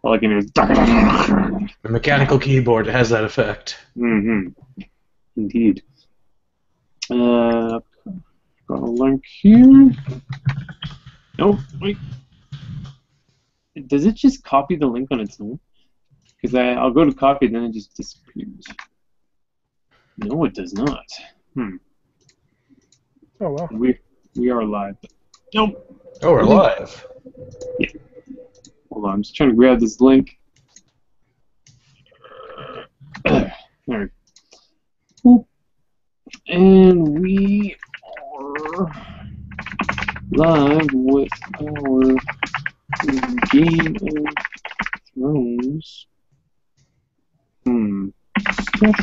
All I can do is. The mechanical keyboard has that effect. Mm-hmm. Indeed. Got a link here. Nope. Wait. Does it just copy the link on its own? Because I'll go to copy, then it just disappears. No, it does not. Oh, well. We are live. Nope. Oh, we're live. Yeah. Hold on, I'm just trying to grab this link. There. Boop. And we are live with our Game of Thrones stuff.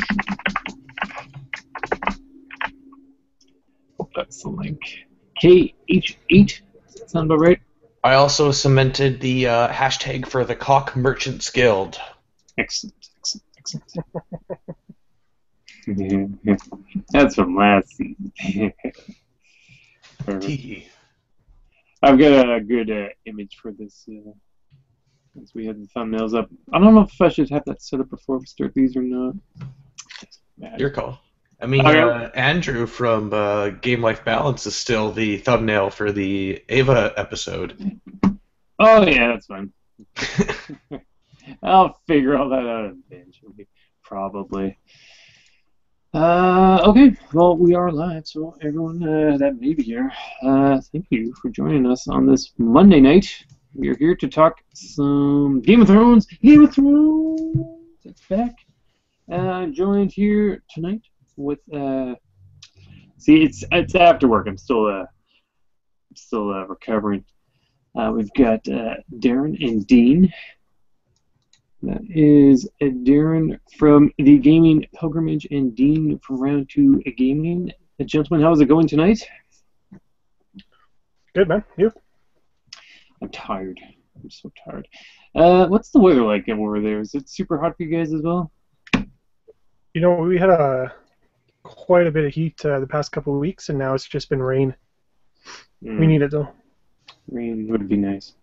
Oh, that's the link. KH8. Does that sound about right? I also cemented the hashtag for the Cock Merchants Guild. Excellent. That's from last season. I've got a good image for this. As we had the thumbnails up. I don't know if I should have that set up before we start these or not. Your call. I mean, Andrew from Game Life Balance is still the thumbnail for the Ava episode. Oh, yeah, that's fine. I'll figure all that out eventually, probably. Okay, well, we are live, so everyone that may be here, thank you for joining us on this Monday night. We are here to talk some Game of Thrones. Game of Thrones! It's back. Joined here tonight with, see, it's after work. I'm still recovering. We've got Darren and Dean. That is Darren from the Gaming Pilgrimage and Dean from Round 2 Gaming. Gentlemen, how is it going tonight? Good, man. You? I'm tired. I'm so tired. What's the weather like over there? Is it super hot for you guys as well? You know, we had quite a bit of heat the past couple of weeks, and now it's just been rain. We need it, though. Rain would be nice.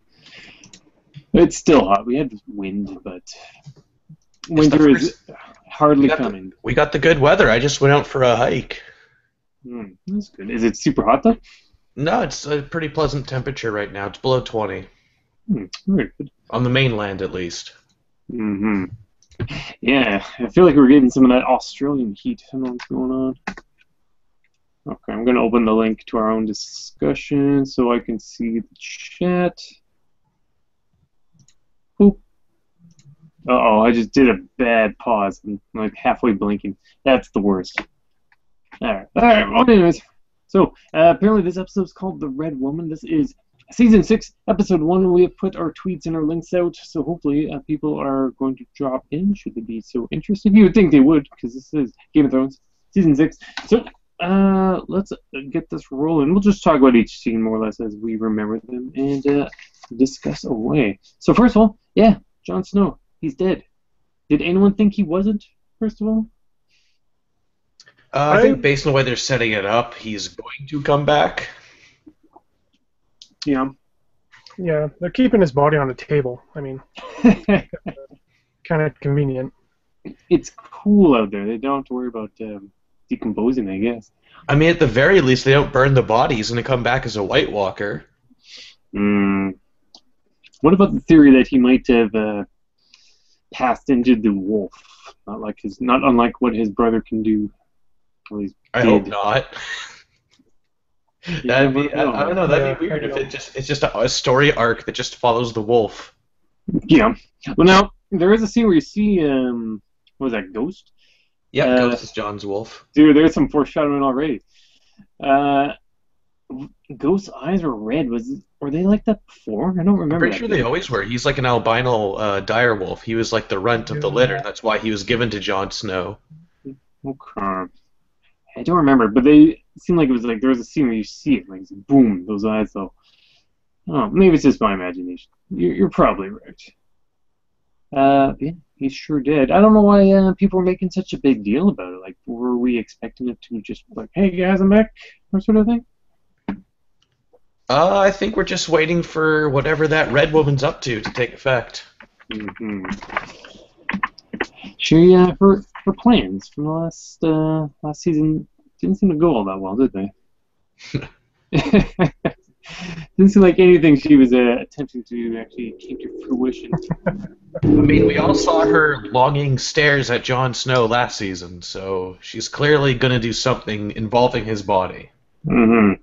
It's still hot. We had wind, but winter is hardly coming. We got the good weather. I just went out for a hike. That's good. Is it super hot, though? No, it's a pretty pleasant temperature right now. It's below 20. Very good. On the mainland, at least. Yeah, I feel like we're getting some of that Australian heat. I don't know what's going on. Okay, I'm going to open the link to our own discussion so I can see the chat. Oop. Uh-oh, I just did a bad pause. I'm like halfway blinking. That's the worst. Alright, well, anyways. So, apparently this episode is called The Red Woman. This is Season 6, Episode 1. We have put our tweets and our links out, so hopefully people are going to drop in, should they be so interested. You would think they would, because this is Game of Thrones, Season 6. So, let's get this rolling. We'll just talk about each scene more or less as we remember them and discuss away. So first of all, yeah, Jon Snow, he's dead. Did anyone think he wasn't, first of all? I think based on the way they're setting it up, he's going to come back. Yeah. Yeah, they're keeping his body on the table. I mean, kind of convenient. It's cool out there. They don't have to worry about decomposing, I guess. I mean, at the very least, they don't burn the body. He's going to come back as a White Walker. What about the theory that he might have passed into the wolf? Not unlike what his brother can do. I hope not. That'd be, I don't know. That'd be weird if it's just a story arc that just follows the wolf. Yeah. Well, now there is a scene where you see what was that, Ghost? Yeah, Ghost is Jon's wolf. Dude, there's some foreshadowing already. Ghost's eyes were red. Were they like that before? I don't remember. I'm pretty sure they always were. He's like an albino dire wolf. He was like the runt of the litter. That's why he was given to Jon Snow. Okay. I don't remember, but they seemed like it was like there was a scene where you see it, like boom, those eyes. So, oh, maybe it's just my imagination. You're probably right. Yeah, he sure did. I don't know why people were making such a big deal about it. Like, were we expecting it to just like, hey guys, I'm back, or sort of thing? I think we're just waiting for whatever that Red Woman's up to take effect. Mm-hmm. She, her plans from the last season didn't seem to go all that well, did they? Didn't seem like anything she was attempting to actually came to fruition. I mean, we all saw her longing stares at Jon Snow last season, so she's clearly going to do something involving his body. Mm-hmm.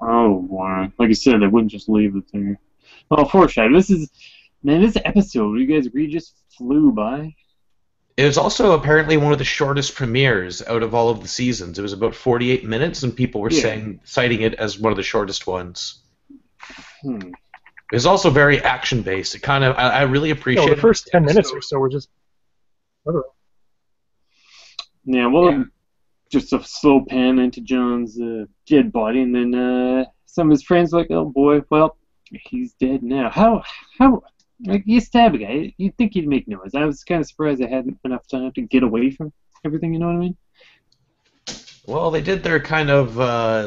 Oh, boy. Like you said, they wouldn't just leave it there. Well, foreshadow. This episode, you guys agree, just flew by. It was also apparently one of the shortest premieres out of all of the seasons. It was about 48 minutes, and people were citing it as one of the shortest ones. It was also very action-based. It kind of, I really appreciate the first 10 minutes or so were just... Yeah, well, just a slow pan into John's dead body, and then some of his friends were like, oh boy, well, he's dead now. How, like, you stab a guy, you'd think he'd make noise. I was kind of surprised I hadn't enough time to get away from everything, you know what I mean? Well, they did their kind of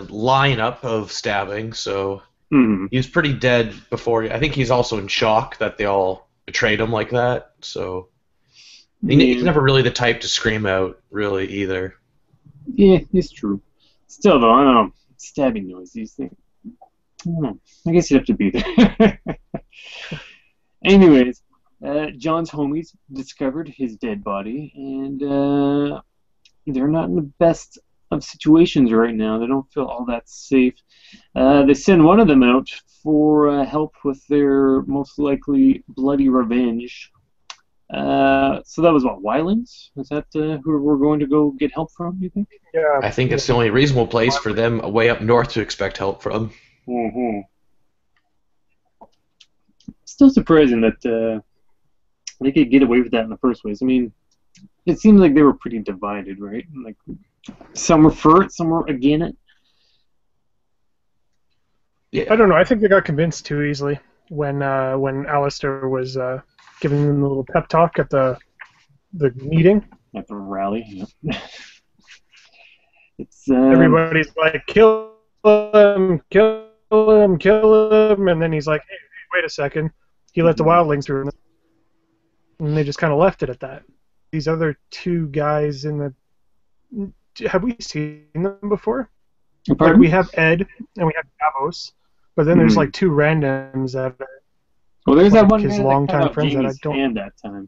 lineup of stabbing, so he was pretty dead before. I think he's also in shock that they all betrayed him like that, so he's never really the type to scream out, really, either. Yeah, it's true. Still, though, I don't know, stabbing noise, these things. I don't know. I guess you'd have to be there. Anyways, John's homies discovered his dead body, and they're not in the best of situations right now. They don't feel all that safe. They send one of them out for help with their most likely bloody revenge. So that was what, Wylings? Is that who we're going to go get help from, you think? Yeah. I think it's the only reasonable place for them way up north to expect help from. Mm-hmm. Still surprising that they could get away with that in the first place. I mean, it seems like they were pretty divided, right? Like, some were for it, some were against it. Yeah. I don't know. I think they got convinced too easily when Alistair was giving them the little pep talk at the meeting. At the rally, yeah. It's everybody's like, kill him, kill him, kill him, and then he's like, hey, wait a second. He let the wildlings through, and they just kind of left it at that. These other two guys in the... Have we seen them before? Like, we have Ed, and we have Davos, but then there's like two randoms that are... Well, there's that one his guy longtime that friends that I don't... hand that time.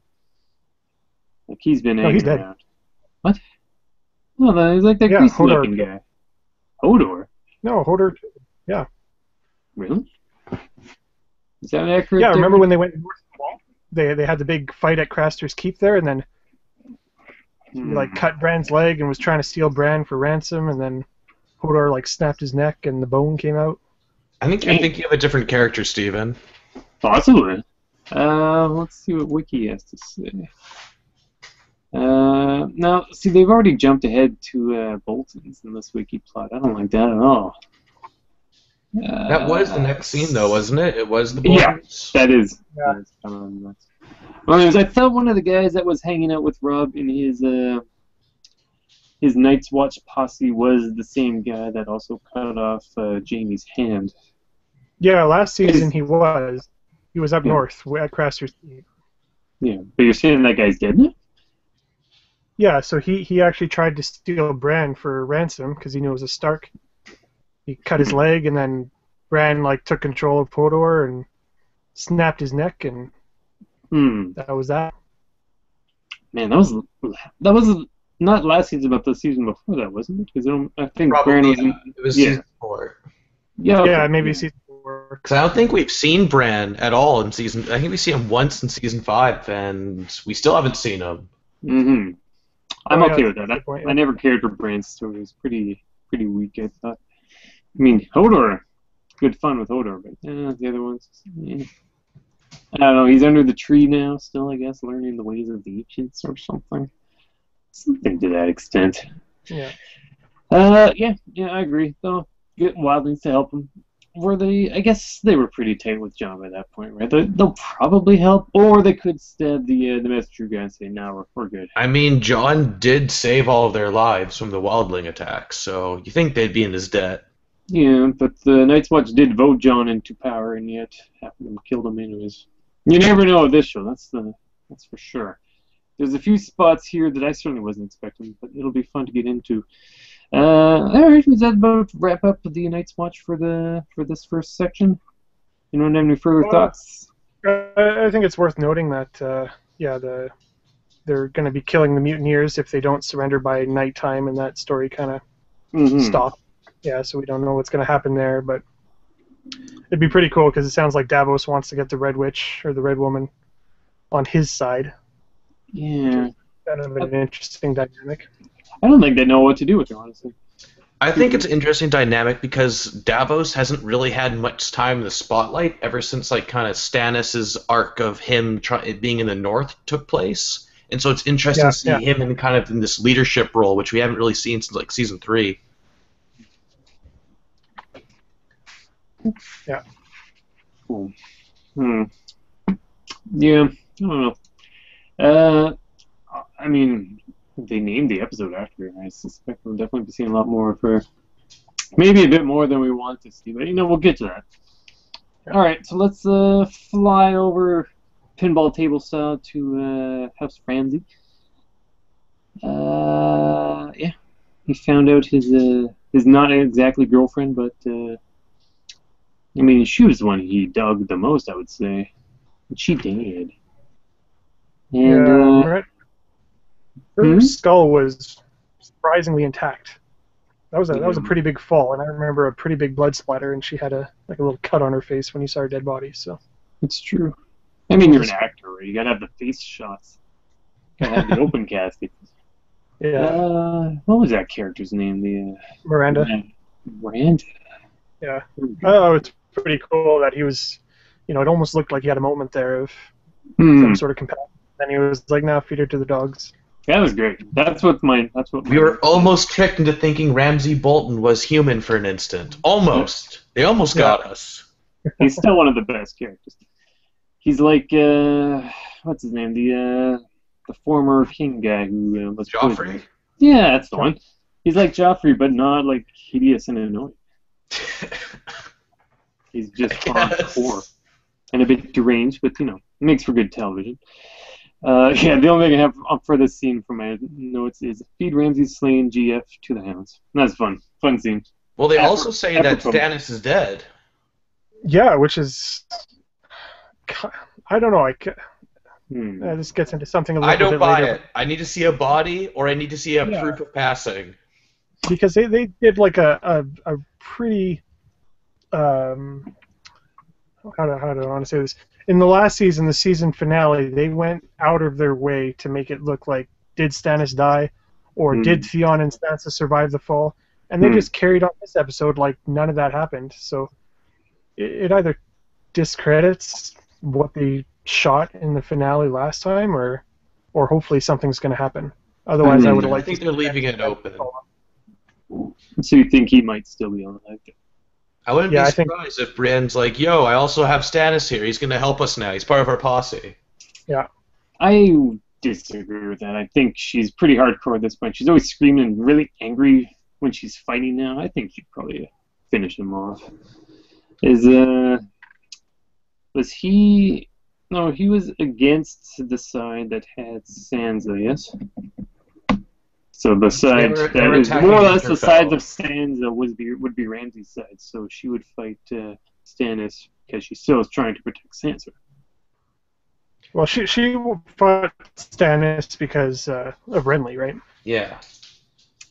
Like, he's been he's dead. around. What? No, he's like that greasy-looking guy. Hodor? No, Hodor... Yeah. Really? Is that accurate? Yeah, remember when they went north of the wall? They had the big fight at Craster's Keep there, and then he like cut Bran's leg and was trying to steal Bran for ransom, and then Hodor like snapped his neck and the bone came out. I think you have a different character, Steven. Possibly. Let's see what Wiki has to say. Now, see, they've already jumped ahead to Bolton's in this wiki plot. I don't like that at all. That was the next scene, though, wasn't it? It was the Boltons. Yeah, that is. Yeah. Well, anyways, I thought one of the guys that was hanging out with Rob in his Night's Watch posse was the same guy that also cut off Jaime's hand. Yeah, last season he was. He was up north at Craster's Keep. Yeah, but you're saying that guy's dead now? Yeah, so he actually tried to steal Bran for ransom because he knew it was a Stark. He cut his leg, and then Bran like took control of Hodor and snapped his neck, and that was that. Man, that was not last season, but the season before that, wasn't it? Because I think probably Bran was it was season 4. Yeah, okay. Yeah, maybe season 4. Because I don't think we've seen Bran at all in season. I think we see him once in season 5, and we still haven't seen him. Mm-hmm. I'm okay with that. Point, I never cared for Bran's story. It was pretty weak, I thought. I mean, Hodor, good fun with Hodor, but the other ones, I don't know. He's under the tree now, still, I guess, learning the ways of the ancients or something. Something to that extent. Yeah. Yeah, I agree. Though, get wildlings to help him. Were they? I guess they were pretty tight with Jon by that point, right? They'll probably help, or they could stab the messenger guy and say, "No, we're good." I mean, Jon did save all of their lives from the wildling attacks, so you think they'd be in his debt. Yeah, but the Night's Watch did vote Jon into power, and yet half of them killed him anyways. You never know with this show. That's for sure. There's a few spots here that I certainly wasn't expecting, but it'll be fun to get into. All right, is that about to wrap up the Night's Watch for this first section? You don't have any further thoughts? I think it's worth noting that they're going to be killing the mutineers if they don't surrender by nighttime, and that story kind of stopped. Yeah, so we don't know what's going to happen there, but it'd be pretty cool because it sounds like Davos wants to get the Red Witch or the Red Woman on his side. Yeah. Kind of an interesting dynamic. I don't think they know what to do with her, honestly. I think it's an interesting dynamic because Davos hasn't really had much time in the spotlight ever since like kind of Stannis' arc of him being in the North took place, and so it's interesting to see him in kind of in this leadership role, which we haven't really seen since like season 3. Yeah. Cool. Yeah, I don't know. I mean, they named the episode after her. I suspect we'll definitely be seeing a lot more of her. Maybe a bit more than we want to see, but we'll get to that. All right, so let's fly over pinball table style to House Ramsay. Yeah, he found out his not exactly girlfriend, but I mean, she was the one he dug the most, I would say. And she did. And, her skull was surprisingly intact. That was a pretty big fall, and I remember a pretty big blood splatter, and she had a little cut on her face when you saw her dead body. So it's true. I mean, you're an actor, right? You gotta have the face shots. Gotta have the open casting. Yeah. What was that character's name? Miranda. Miranda. Yeah. Oh, it's pretty cool that he was. It almost looked like he had a moment there of some sort of compassion. Then he was like, "Now feed her to the dogs." That was great. That's what we were almost tricked into thinking Ramsay Bolton was human for an instant. Almost. They almost got us. He's still one of the best characters. He's like what's his name? The former king guy who was Joffrey. Yeah, that's the one. He's like Joffrey, but not like hideous and annoying. He's just hardcore and a bit deranged, but makes for good television. Yeah, the only thing I have up for this scene from my notes is feed Ramsay slaying GF to the hounds. That's fun. Fun scene. Well, they also say that Stannis is dead. Yeah, which is... I don't know. This gets into something a little bit later. I don't buy it. I need to see a body, or I need to see a proof of passing. Because they did like a pretty... how do I want to say this? In the last season, the season finale, they went out of their way to make it look like, did Stannis die? Or did Theon and Sansa survive the fall? And they just carried on this episode like none of that happened. So it either discredits what they shot in the finale last time, or hopefully something's going to happen. Otherwise, I would have liked. I think they're leaving it open. So you think he might still be alive? I wouldn't be surprised if Brienne's like, yo, I also have Stannis here. He's going to help us now. He's part of our posse. Yeah. I disagree with that. I think she's pretty hardcore at this point. She's always screaming and really angry when she's fighting now. I think she'd probably finish him off. Was he... No, he was against the side that had Sansa, yes? So the side that is more or less the sides of Sansa would be Ramsay's side. So she would fight Stannis because she still is trying to protect Sansa. Well, she fought Stannis because of Renly, right? Yeah.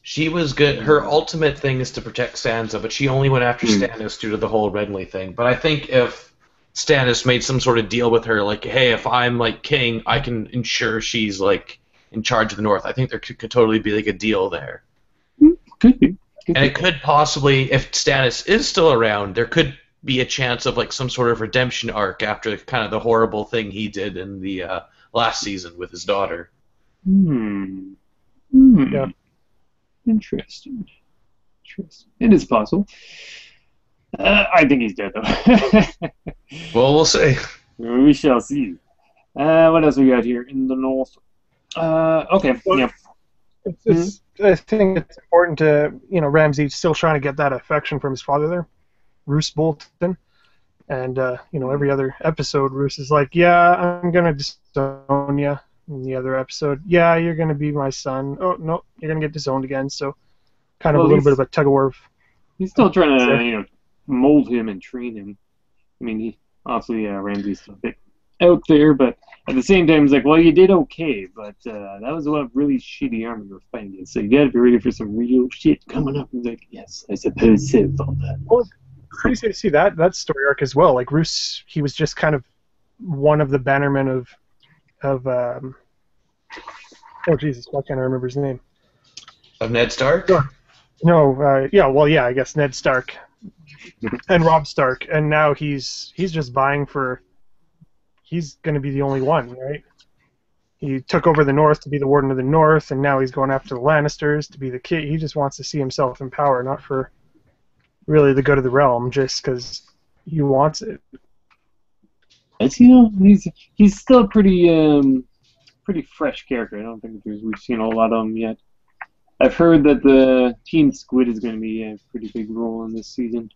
She was good. Her ultimate thing is to protect Sansa, but she only went after Stannis due to the whole Renly thing. But I think if Stannis made some sort of deal with her, like, hey, if I'm like king, I can ensure she's like in charge of the North. I think there could totally be like a deal there. Could be. And it could possibly, if Stannis is still around, there could be a chance of like some sort of redemption arc after kind of the horrible thing he did in the last season with his daughter. Yeah. Interesting. It is possible. I think he's dead though. Well, we'll see. We shall see. What else we got here in the North? Okay. Well, yeah. I think it's important to, Ramsay's still trying to get that affection from his father there, Roose Bolton. And every other episode, Roose is like, "Yeah, I'm gonna disown you." In the other episode, "Yeah, you're gonna be my son." "Oh no, you're gonna get disowned again." So, kind of a little bit of a tug of war. He's still trying to mold him and train him. I mean, he obviously Ramsey's still a bit out there, but at the same time, he's like, "Well, you did okay, but that was a really shitty army you were fighting against. So you got to be ready for some real shit coming up." He's like, "Yes, I suppose so." All that. Well, crazy to see that story arc as well. Like Roose, he was just kind of one of the bannermen of oh Jesus, why can't I remember his name? Of Ned Stark? No, I guess Ned Stark and Robb Stark, and now he's just vying for. He's going to be the only one, right? He took over the North to be the Warden of the North, and now he's going after the Lannisters to be the king. He just wants to see himself in power, not for really the good of the realm, just because he wants it. He's still a pretty fresh character. I don't think we've seen a lot of him yet. I've heard that the Team Squid is going to be a pretty big role in this season.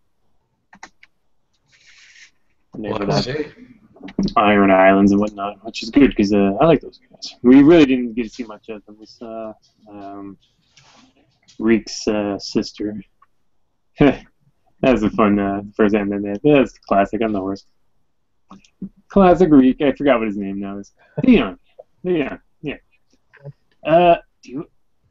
Iron Islands and whatnot, which is good because I like those guys. We really didn't get to see much of them. We saw Reek's sister. That was a fun first time I met. That's classic. I'm the worst. Classic Reek. I forgot what his name now is. Theon. Yeah.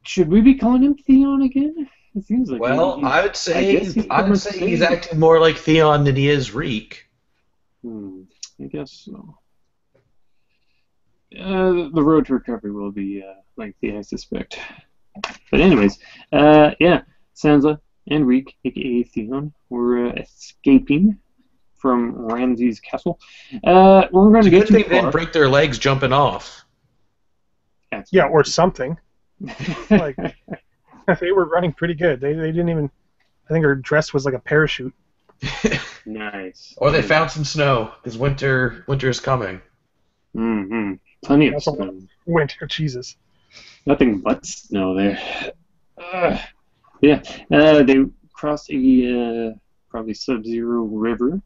Should we be calling him Theon again? It seems like. Well, I would say he's acting more like Theon than he is Reek. I guess so. The road to recovery will be lengthy, I suspect. But anyways, Sansa and Reek, aka Theon, were escaping from Ramsay's castle. We're going to get they didn't break their legs jumping off. Yeah, or something. Like they were running pretty good. They didn't even. I think her dress was like a parachute. Nice. Or they found some snow because winter is coming. Mm-hmm. Plenty of snow. Winter, Jesus. Nothing but snow there. They crossed a probably sub-zero river.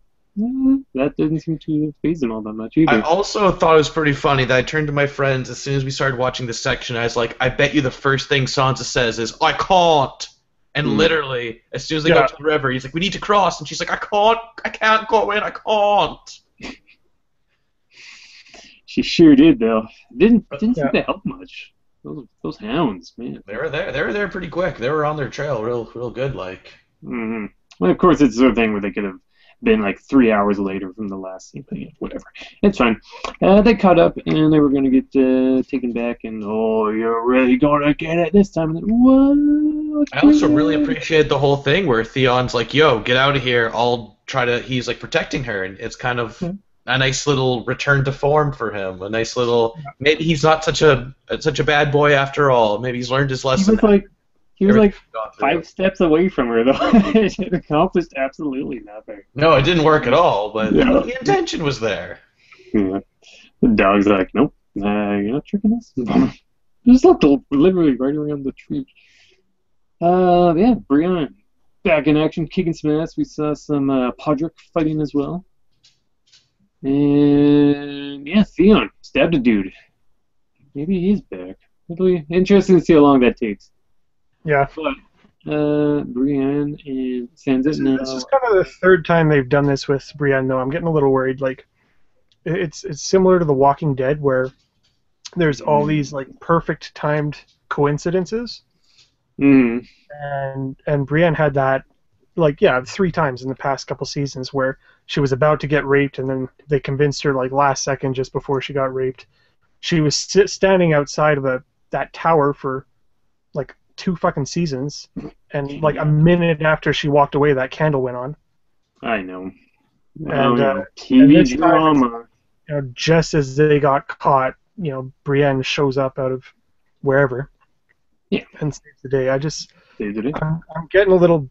That didn't seem to faze them all that much either. I also thought it was pretty funny that I turned to my friends as soon as we started watching this section. I was like, I bet you the first thing Sansa says is, "I can't." And literally, as soon as they go to the river, he's like, "We need to cross," and she's like, I can't go in, I can't." She sure did, though. Didn't seem to help much. Those hounds, man. They were there pretty quick. They were on their trail real good, like. Mm-hmm. Well, of course, it's the sort of thing where they could have been like 3 hours later from the last scene, but whatever. It's fine. They caught up, and they were going to get taken back, and you're really going to get it this time. And then, what? I also really appreciate the whole thing where Theon's like, "Yo, get out of here. I'll try to." He's like protecting her, and it's kind of a nice little return to form for him. A nice little. Maybe he's not such a bad boy after all. Maybe he's learned his lesson. He was like 5 steps away from her, though. It accomplished absolutely nothing. No, it didn't work at all, but the intention was there. Yeah. The dog's like, "Nope, you're not tricking us." Just looked literally right around the tree. Brienne back in action, kicking some ass. We saw some Podrick fighting as well. And Theon stabbed a dude. Maybe he's back. It'll be interesting to see how long that takes. Yeah. But Brienne and Sansa. This is kind of the third time they've done this with Brienne, though. I'm getting a little worried. Like, it's similar to The Walking Dead, where there's all these like perfect timed coincidences. Mm. And Brienne had that, 3 times in the past couple seasons where she was about to get raped, and then they convinced her last second just before she got raped. She was standing outside of that tower for 2 fucking seasons, and a minute after she walked away, that candle went on. I know. And TV drama. Just as they got caught, Brienne shows up out of wherever. Yeah. And saves the day. I'm getting a little,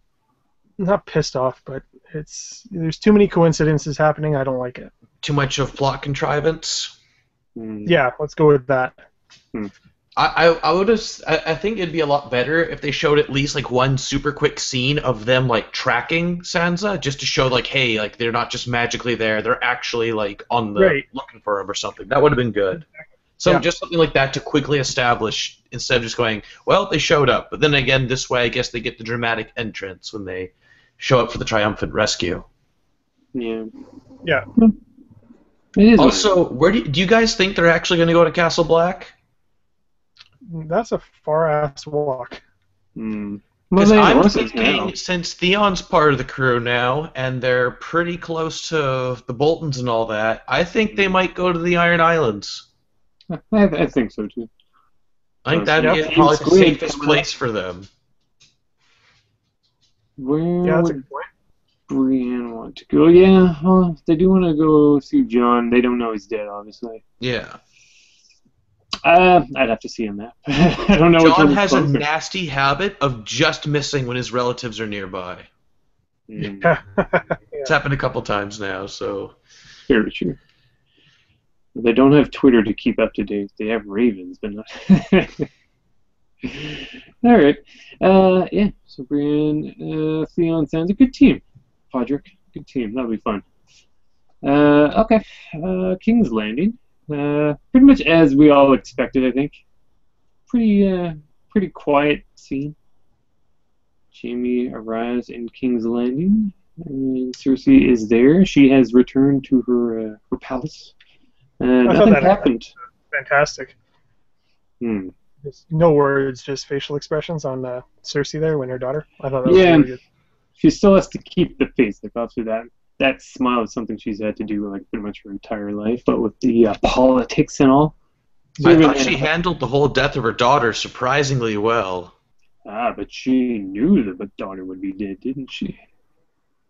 not pissed off, but there's too many coincidences happening. I don't like it. Too much of plot contrivance. Yeah, let's go with that. I would have. I think it'd be a lot better if they showed at least like one super quick scene of them like tracking Sansa, just to show like, hey, like they're not just magically there; they're actually like on the looking for him or something. That would have been good. So just something like that to quickly establish instead of just going, well, they showed up. But then again, this way, I guess they get the dramatic entrance when they show up for the triumphant rescue. Yeah. Yeah. It is. Also, where do you guys think they're actually going to go to Castle Black? That's a far-ass walk. Because I'm thinking, since Theon's part of the crew now, and they're pretty close to the Boltons and all that, I think they might go to the Iron Islands. I think so too. I think that is probably the safest place for them. Where that's a would good point. Brienne want to go? Yeah, well, they do want to go see Jon. They don't know he's dead, obviously. Yeah. I'd have to see a map. I don't know. Jon has a nasty habit of just missing when his relatives are nearby. Yeah. It's happened a couple times now, so. Very true. They don't have Twitter to keep up to date. They have Ravens, but not. All right. Yeah. So Brienne, Theon, sounds a good team. Podrick, good team. That'll be fun. Okay. King's Landing. Pretty much as we all expected, I think. Pretty quiet scene. Jaime arrives in King's Landing, and Cersei is there. She has returned to her palace. Nothing happened. Fantastic. Just no words, just facial expressions on Cersei there when her daughter. I thought that was really good. She still has to keep the face. Like after that smile is something she's had to do like pretty much her entire life. But with the politics and all, I thought she handled the whole death of her daughter surprisingly well. But she knew that the daughter would be dead, didn't she?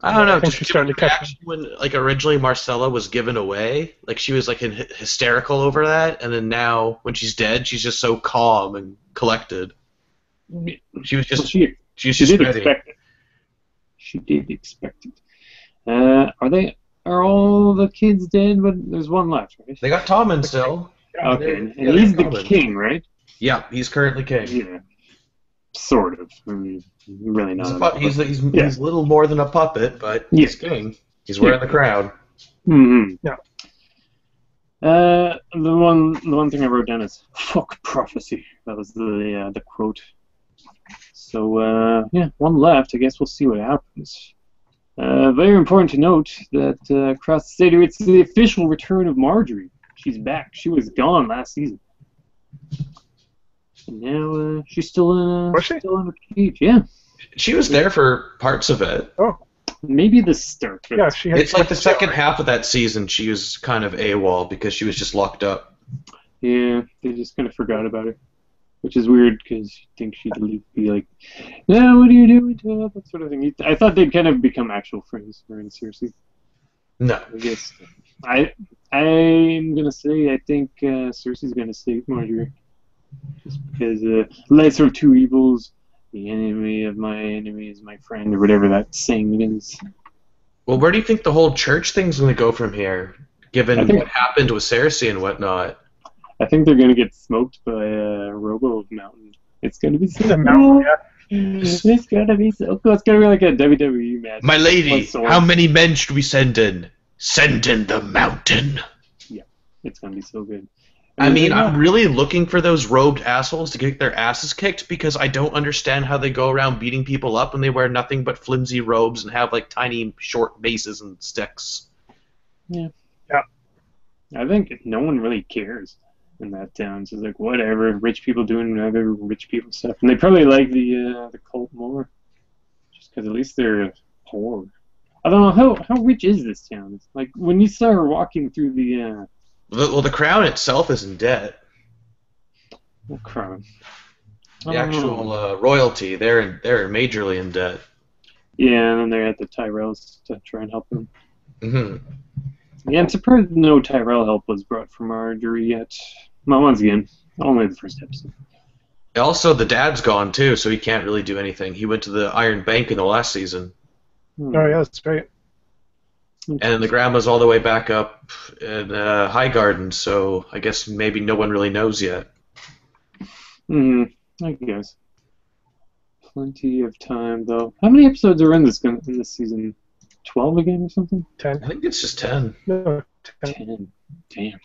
I don't know. I think she's starting to catch when like originally Marcella was given away, like she was like hysterical over that, and then now when she's dead, she's just so calm and collected. She was just she did ready. Expect it. She did expect it. Are all the kids dead? But there's one left, right? They got Tommen still. Okay, and he's the king, right? Yeah, he's currently king. Yeah, sort of. I mean, really not. He's little more than a puppet, but he's king. He's wearing the crown. Mm-hmm. Yeah. The one thing I wrote down is "fuck prophecy." That was the quote. So one left. I guess we'll see what happens. Very important to note that across the stadium, it's the official return of Marjorie. She's back. She was gone last season. And now she's still in a cage. Yeah. She was there for parts of it. Oh. Maybe the start. Yeah, it's like the second half of that season she was kind of AWOL because she was just locked up. Yeah, they just kind of forgot about her. Which is weird because you think she'd be like, "No, what are you doing to her?" That sort of thing. I thought they'd kind of become actual friends, her and Cersei. No. I guess I'm gonna say I think Cersei's gonna save Marjorie, just because lesser of two evils, the enemy of my enemy is my friend, or whatever that saying is. Well, where do you think the whole church thing's gonna go from here, given what happened with Cersei and whatnot? I think they're gonna get smoked by Robo Mountain. It's gonna be so cool. Mountain, yeah. It's gonna be so cool. It's gonna be like a WWE match. My lady, how many men should we send in? Send in the mountain. Yeah, it's gonna be so good. I mean, I'm really looking for those robed assholes to get their asses kicked because I don't understand how they go around beating people up when they wear nothing but flimsy robes and have like tiny short maces and sticks. Yeah. Yeah. I think no one really cares in that town. So it's like, whatever, rich people doing other rich people stuff. And they probably like the cult more. Just because at least they're poor. I don't know, how rich is this town? It's like, when you saw her walking through the... Well, the crown itself is in debt. What crown? The actual royalty, they're majorly in debt. Yeah, and then they're at the Tyrells to try and help them. Mm-hmm. Yeah, I'm surprised no Tyrell help was brought from Marjorie yet. Well, once again, only the first episode. Also, the dad's gone too, so he can't really do anything. He went to the Iron Bank in the last season. Oh yeah, that's right. And the grandma's all the way back up in High Garden, so I guess maybe no one really knows yet. I guess. Plenty of time, though. How many episodes are in this season? 12 again or something? 10. I think it's just 10. No, 10. 10. Damn.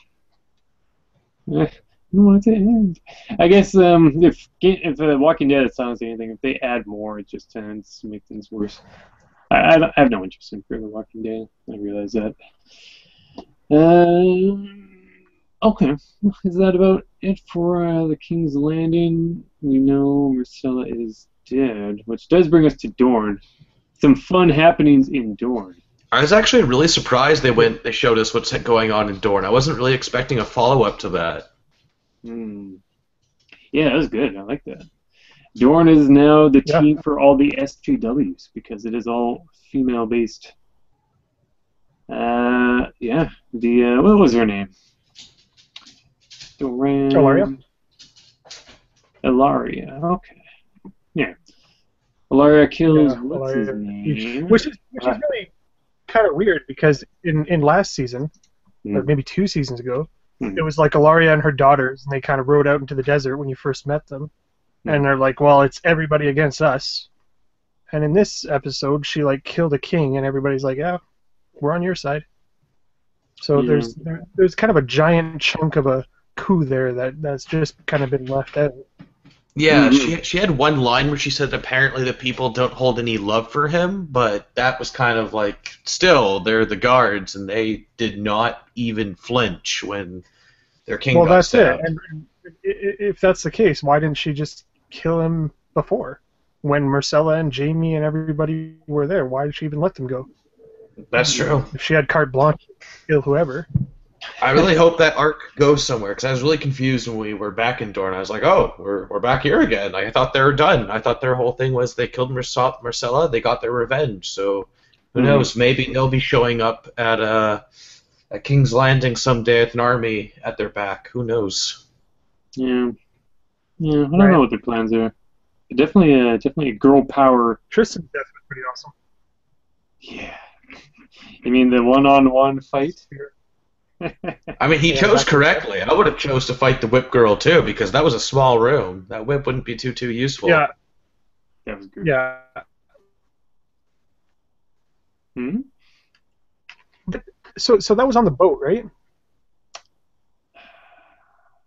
I don't want it to end. I guess if Walking Dead is telling us anything, if they add more, it just tends to make things worse. I have no interest in Fear the Walking Dead. I realize that. Okay. Is that about it for the King's Landing? We know Marcella is dead, which does bring us to Dorne. Some fun happenings in Dorne. I was actually really surprised they showed us what's going on in Dorne. I wasn't really expecting a follow-up to that. Yeah, that was good. I like that. Dorne is now the team for all the SJWs because it is all female-based. Yeah. What was her name? Ilaria? Ilaria, okay. Yeah. Ilaria kills what's his Ilaria. name? Which is really kind of weird because in last season, or maybe 2 seasons ago, it was like Ilaria and her daughters, and they kind of rode out into the desert when you first met them. And they're like, well, it's everybody against us. And in this episode, she like killed a king, and everybody's like, yeah, we're on your side. So there's kind of a giant chunk of a coup there that's just kind of been left out. Yeah, she had one line where she said apparently the people don't hold any love for him, but that was kind of like, still, they're the guards, and they did not even flinch when their king got stabbed. Well, that's it. And if that's the case, why didn't she just kill him before? When Marcella and Jamie and everybody were there, why did she even let them go? That's true. If she had carte blanche, kill whoever. I really hope that arc goes somewhere, because I was really confused when we were back in Dorne. I was like, oh, we're back here again. I thought they were done. I thought their whole thing was they killed Marcella, they got their revenge. So who knows? Maybe they'll be showing up at King's Landing someday with an army at their back. Who knows? Yeah. I don't know what their plans are. Definitely a girl power. Tristan's death was pretty awesome. Yeah. You mean the one-on-one fight? I mean, he chose correctly. I would have chose to fight the whip girl too, because that was a small room. That whip wouldn't be too useful. Yeah. That was good. Yeah. So that was on the boat, right?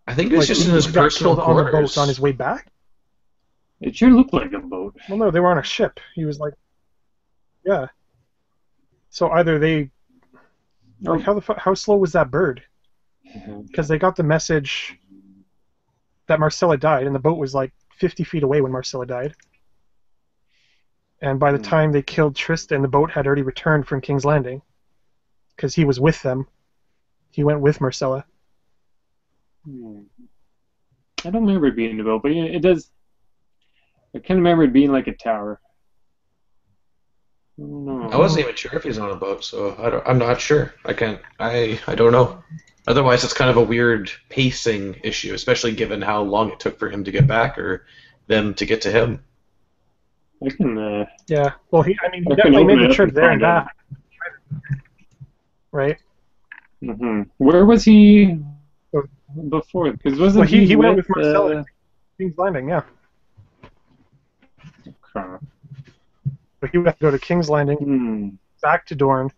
I think it was just in his personal quarters. On the boat on his way back? It sure looked like a boat. Well, no, they were on a ship. He was like, yeah. So either they, like, how slow was that bird? Because they got the message that Marcella died, and the boat was like 50 feet away when Marcella died. And by the time they killed Tristan, the boat had already returned from King's Landing, because he was with them. He went with Marcella. I don't remember it being in the boat, but it does. I kind of remember it being like a tower. I don't know. I wasn't even sure if he's on a boat, so I'm not sure. I don't know. Otherwise, it's kind of a weird pacing issue, especially given how long it took for him to get back or them to get to him. I can. Yeah. Well, he definitely made the trip there and back. Right. Where was he before? Because wasn't he went with Marcella? King's Landing, yeah. Okay. But he would have to go to King's Landing, back to Dorne,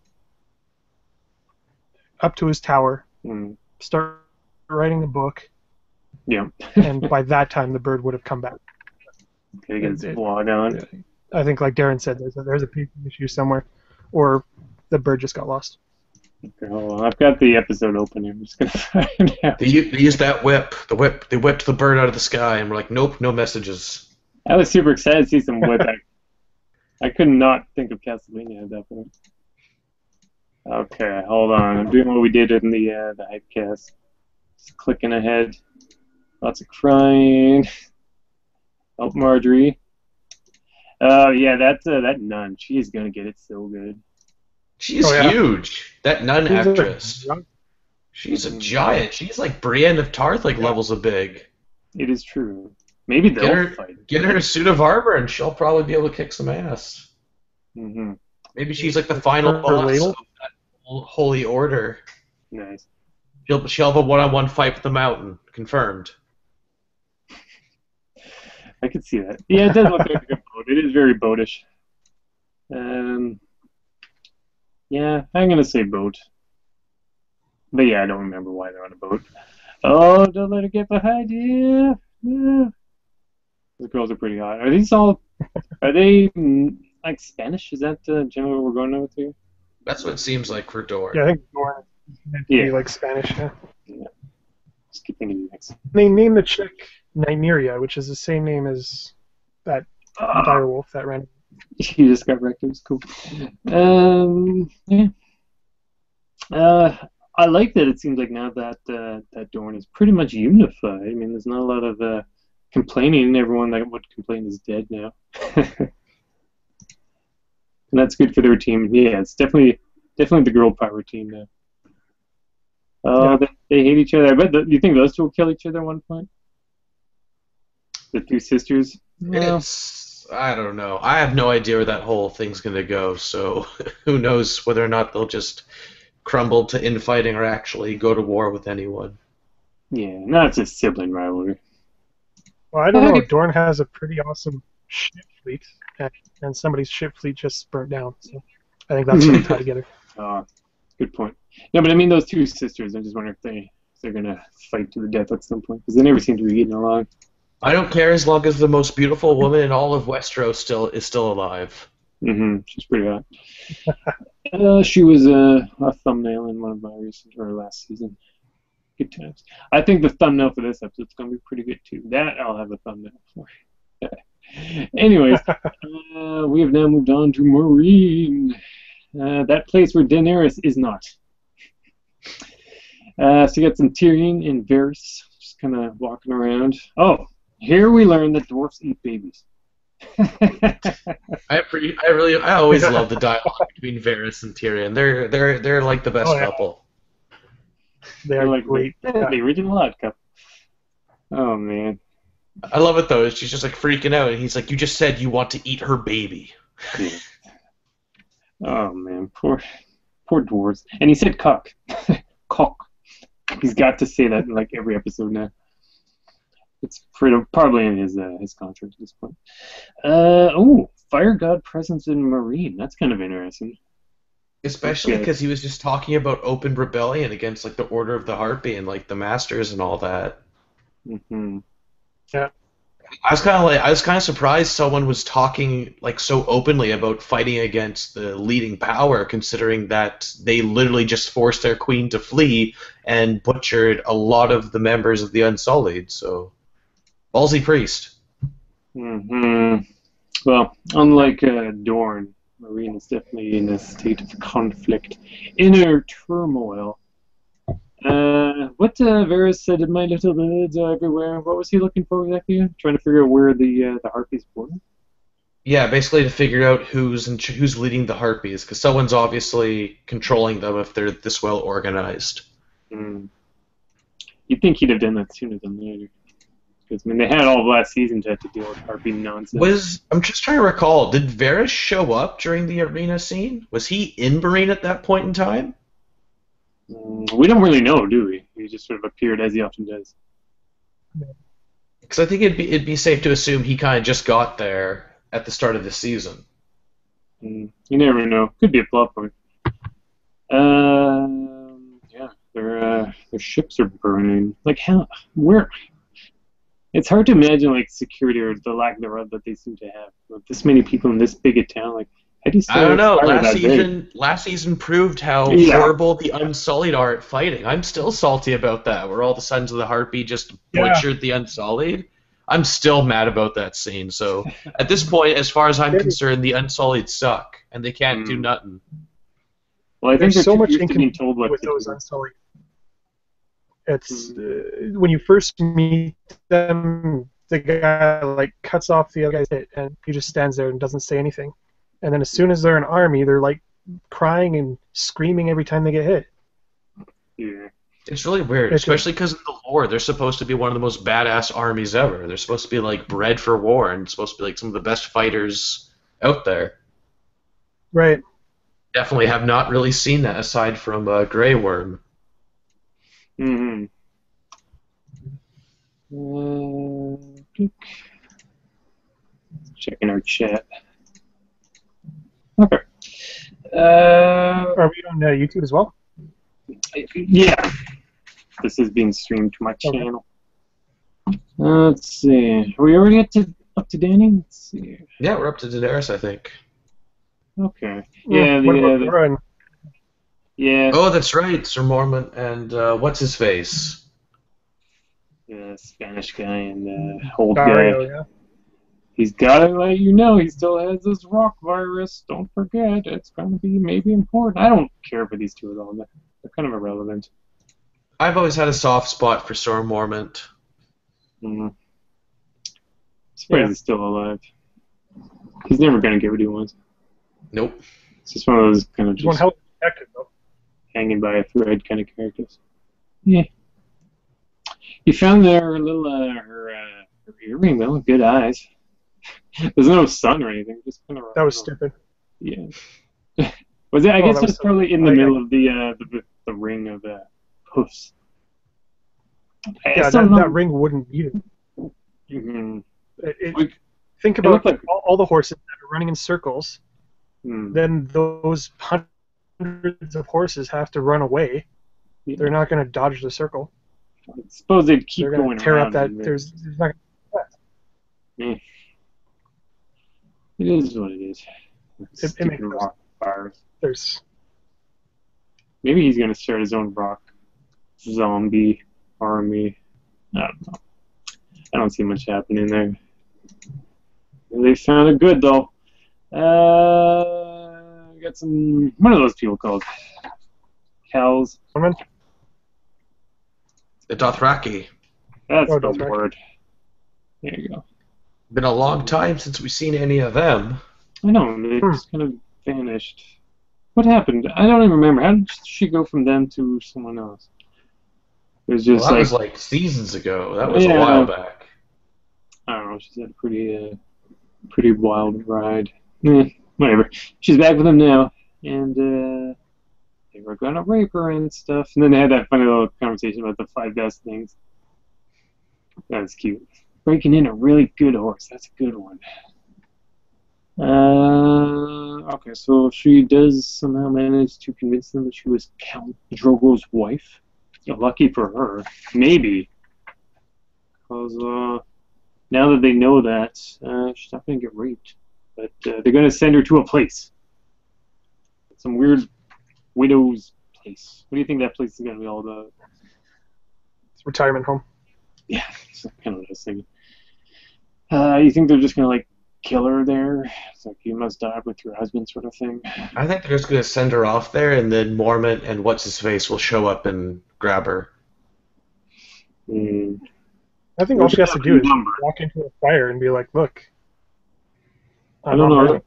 up to his tower, start writing the book. Yeah. And by that time, the bird would have come back. Okay, get his blog on. I think, like Darren said, there's a pacing issue somewhere, or the bird just got lost. Okay, hold on. I've got the episode open here. I'm just gonna find out. They used that whip. They whipped the bird out of the sky, and we're like, nope, no messages. I was super excited to see some whip. I could not think of Castlevania at that point. Okay, hold on. I'm doing what we did in the Hypecast. Just clicking ahead. Lots of crying. Oh, Marjorie. Yeah, that nun. She is gonna get it so good. She's huge. That nun actress. She's a giant. She's like Brienne of Tarth, levels of big. It is true. Maybe they'll fight. Get her a suit of armor, and she'll probably be able to kick some ass. Maybe she's like the final boss of that holy order. Nice. She'll have a one-on-one fight with the Mountain. Confirmed. I could see that. Yeah, it does look like a good boat. It is very boatish. Yeah, I'm gonna say boat. But yeah, I don't remember why they're on a boat. Oh, don't let her get behind you. Yeah. The girls are pretty hot. Are these all? Are they like Spanish? Is that generally what we're going on with here? That's what it seems like for Dorn. Yeah, I think Dorn is meant to be like Spanish. Yeah. Yeah. Just keep thinking next. They named the chick Nymeria, which is the same name as that direwolf that ran. You just got wrecked. It was cool. Yeah. I like that it seems like now that that Dorn is pretty much unified. I mean, there's not a lot of complaining. Everyone that would complain is dead now. And that's good for their team. Yeah, it's definitely the girl power team now. Oh, yeah. They hate each other. I bet. You think those two will kill each other at one point? The two sisters? I don't know. I have no idea where that whole thing's going to go, so who knows whether or not they'll just crumble to infighting or actually go to war with anyone. Yeah, no, it's a sibling rivalry. Well, I don't know. Dorn has a pretty awesome ship fleet, and somebody's ship fleet just burnt down, so I think that's going to tie together. Good point. No, but I mean those two sisters. I just wonder if they're going to fight to the death at some point, because they never seem to be getting along. I don't care as long as the most beautiful woman in all of Westeros is still alive. She's pretty hot. She was a thumbnail in one of my recent or last season. Good times. I think the thumbnail for this episode is going to be pretty good too. That I'll have a thumbnail for. Anyways, we have now moved on to Marine. That place where Daenerys is not. So you got some Tyrion and Varys just kind of walking around. Oh. Here we learn that dwarfs eat babies. I always love the dialogue between Varys and Tyrion. They're like the best couple. They're like great. The original odd couple. Oh man. I love it though. She's just like freaking out, and he's like, "You just said you want to eat her baby." Yeah. Oh man, poor dwarves. And he said cock. Cock. He's got to say that in like every episode now. It's probably in his contract at this point. Fire God presence in Marine. That's kind of interesting. Especially because he was just talking about open rebellion against like the Order of the Harpy and like the Masters and all that. Yeah. I was kind of surprised someone was talking like so openly about fighting against the leading power, considering that they literally just forced their queen to flee and butchered a lot of the members of the Unsullied. So. Ballsy priest. Well, unlike Dorn, Marine is definitely in a state of conflict, inner turmoil. What Varys said in My Little Birds Are Everywhere. What was he looking for exactly? Trying to figure out where the Harpies were. Yeah, basically to figure out who's leading the Harpies, because someone's obviously controlling them if they're this well organized. You'd think he'd have done that sooner than later. Because I mean, they had all of last season to have to deal with Harpy nonsense. I'm just trying to recall. Did Varys show up during the arena scene? Was he in Marine at that point in time? We don't really know, do we? He just sort of appeared as he often does. Because I think it'd be safe to assume he kind of just got there at the start of the season. You never know. Could be a plot point. Yeah, their ships are burning. Like how? Where? It's hard to imagine like security or the lack thereof that they seem to have. With this many people in this big a town, like how do you I don't know. Last season proved how horrible the Unsullied are at fighting. I'm still salty about that, where all the Sons of the Harpy just butchered the Unsullied. I'm still mad about that scene. So at this point, as far as I'm concerned, the Unsullied suck, and they can't do nothing. Well, I think there's so much being told what with those Unsullied. It's when you first meet them, the guy like cuts off the other guy's head, and he just stands there and doesn't say anything. And then as soon as they're an army, they're like crying and screaming every time they get hit. Yeah, it's really weird, especially because in the lore, they're supposed to be one of the most badass armies ever. They're supposed to be like bred for war and supposed to be like some of the best fighters out there. Right. Definitely have not really seen that aside from Grey Worm. checking our chat. Okay. Are we on YouTube as well? Yeah. This is being streamed to my channel. Let's see. Are we already up to Danny? Let's see. Yeah, we're up to Daenerys, I think. Okay. Yeah. What about Laura? Yeah. Oh, that's right, Sir Mormont and what's his face? The Spanish guy and old Dario, guy. yeah. He's got to let you know he still has this rock virus. Don't forget, it's going to be maybe important. I don't care for these two at all. They're kind of irrelevant. I've always had a soft spot for Sir Mormont. Surprised he's still alive. He's never going to get what he wants. Nope. It's just one of those kind of He's one just hell of a detective, though. hanging by a thread kind of characters. Yeah. You found her little her earring though. Good eyes. There's no sun or anything. Just kind of. That was stupid. Yeah. Was it? I guess that was it's probably in the middle of the ring of hoofs. Yeah, that ring wouldn't beat it. Mm-hmm. Think about like, all the horses that are running in circles. Hmm. Then those hundreds of horses have to run away. Yeah. They're not going to dodge the circle. I suppose they'd keep They're going going to tear up around. that. There's not. It is what it is. It makes rock fires. There's. Maybe he's gonna start his own rock zombie army. I don't know. I don't see much happening there. They sounded good though. We got some. What are those people called? Cows. The Dothraki. That's the Dothraki. word. There you go. Been a long time since we've seen any of them. I know, they just kind of vanished. What happened? I don't even remember. How did she go from them to someone else? It was just That was like seasons ago. That was a while back. I don't know. She's had a pretty wild ride. Whatever. She's back with them now, and they were gonna rape her and stuff. And then they had that funny little conversation about the 5 best things. That's cute. Breaking in a really good horse. That's a good one. Okay, so she does somehow manage to convince them that she was Count Drogo's wife. Lucky for her. Maybe. Because now that they know that, she's not going to get raped. But they're going to send her to a place. Some weird widow's place. What do you think that place is going to be all about? It's a retirement home. Yeah, that's kind of what I was thinking. You think they're just going to, like, kill her there? It's like, you must die with your husband sort of thing? I think they're just going to send her off there, and then Mormont and What's-His-Face will show up and grab her. I think all she has to do is walk into a fire and be like, look. I don't know.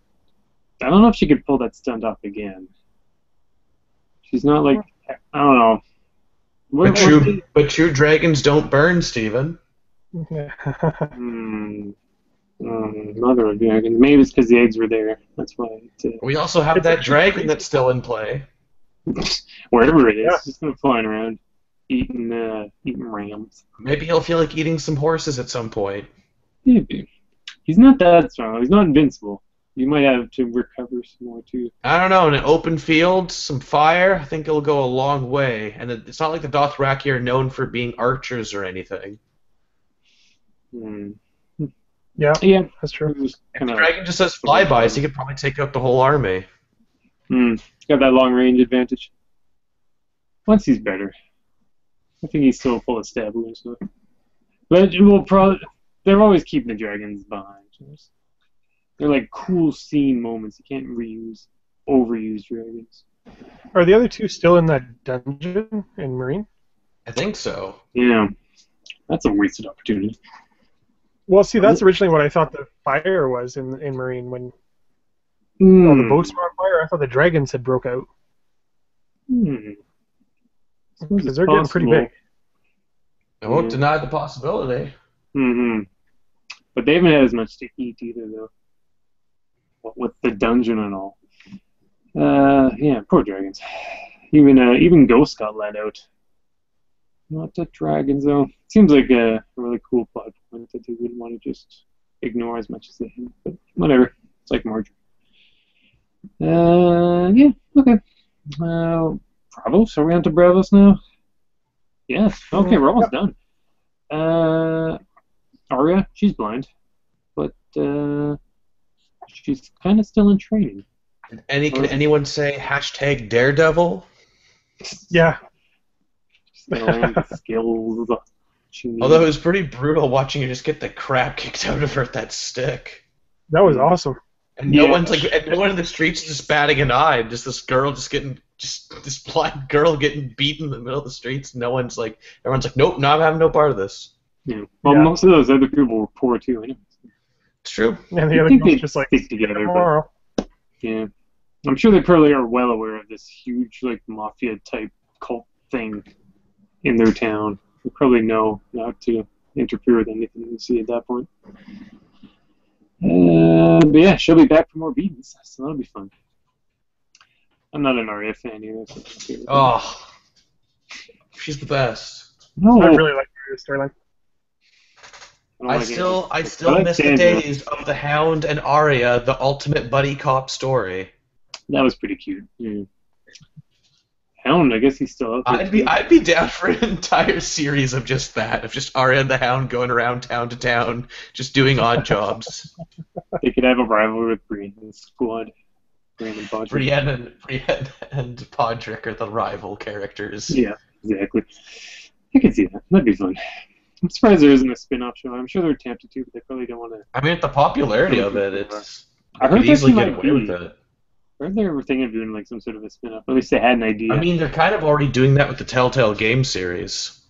I don't know if she could pull that stunt off again. She's not like, I don't know. But true dragons don't burn, Stephen. Mother of dragons. Maybe it's because the eggs were there. That's why. We also have that dragon that's still in play. Wherever it is, just flying around, eating rams. Maybe he'll feel like eating some horses at some point. Maybe. He's not that strong. He's not invincible. You might have to recover some more too. I don't know. In an open field, some fire, I think it'll go a long way. And it's not like the Dothraki are known for being archers or anything. Yeah, that's true. If the dragon just says flybys, he could probably take out the whole army. He's got that long range advantage. Once he's better. I think he's still full of stab wounds. So. But they're always keeping the dragons behind. They're like cool scene moments. You can't overuse dragons. Are the other two still in that dungeon in Marine? I think so. Yeah. That's a wasted opportunity. Well, see, that's originally what I thought the fire was in Marine when all the boats were on fire. I thought the dragons had broke out. Because they're getting pretty big. I won't deny the possibility. But they haven't had as much to eat either, though. With the dungeon and all. Yeah, poor dragons. Even Ghost got let out. Not the dragons, though. Seems like a really cool plot point that they wouldn't want to just ignore as much as they have. But whatever. It's like Marjorie. Yeah, okay. Bravo. So we're on to Bravos now? Yes. Okay, we're almost done. Arya, she's blind, but she's kind of still in training. Can anyone say #Daredevil? Yeah. Still learning the skills. Although it was pretty brutal watching her just get the crap kicked out of her with that stick. That was awesome. And no one in the streets just batting an eye. Just this girl this blind girl getting beaten in the middle of the streets. Everyone's like, nope, no, I'm having no part of this. Yeah. Well, most of those other people were poor too, anyway. It's true. And the other girls just like stick together. But, yeah, I'm sure they probably are well aware of this huge like mafia type cult thing in their town. They probably know not to interfere with anything you see at that point. But yeah, she'll be back for more beatings, so that'll be fun. I'm not an Arya fan either. So oh, she's the best. No, I really like Arya's storyline. I still miss the days of the Hound and Arya, the ultimate buddy cop story. That was pretty cute. Yeah. Hound, I guess he's still out there. I'd be down for an entire series of just that, of just Arya and the Hound going around town to town, just doing odd jobs. They could have a rivalry with Brienne and Squad. Brienne and Podrick are the rival characters. Yeah, exactly. I can see that. That'd be fun. I'm surprised there isn't a spin-off show. I'm sure they're tempted to, but they probably don't want to. I mean, the popularity of it, I heard could easily get away with it. I heard they were thinking of doing like some sort of a spin-off. At least they had an idea. I mean, they're kind of already doing that with the Telltale game series.